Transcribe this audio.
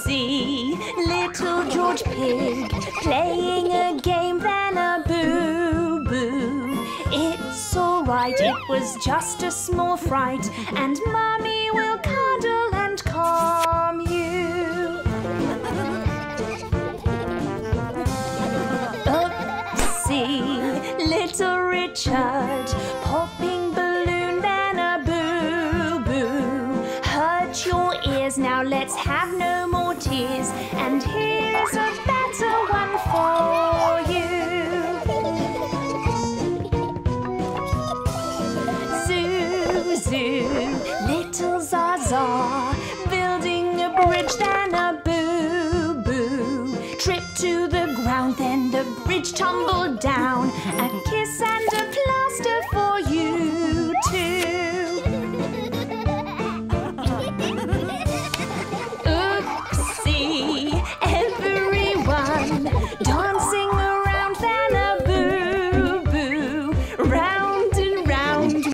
Oopsie, little George Pig, playing a game, then a boo-boo. It's alright, it was just a small fright, and Mummy will cuddle and calm you. Oopsie, little Richard, popping balloon, then a boo-boo. Hurt your ears, now let's have no more tears, and here's a better one for you. Zoo, zoo, little Zaza, building a bridge, then a boo-boo. Trip to the ground, then the bridge tumbled down. A kiss and a plaster for you too. Oopsie, everyone, dance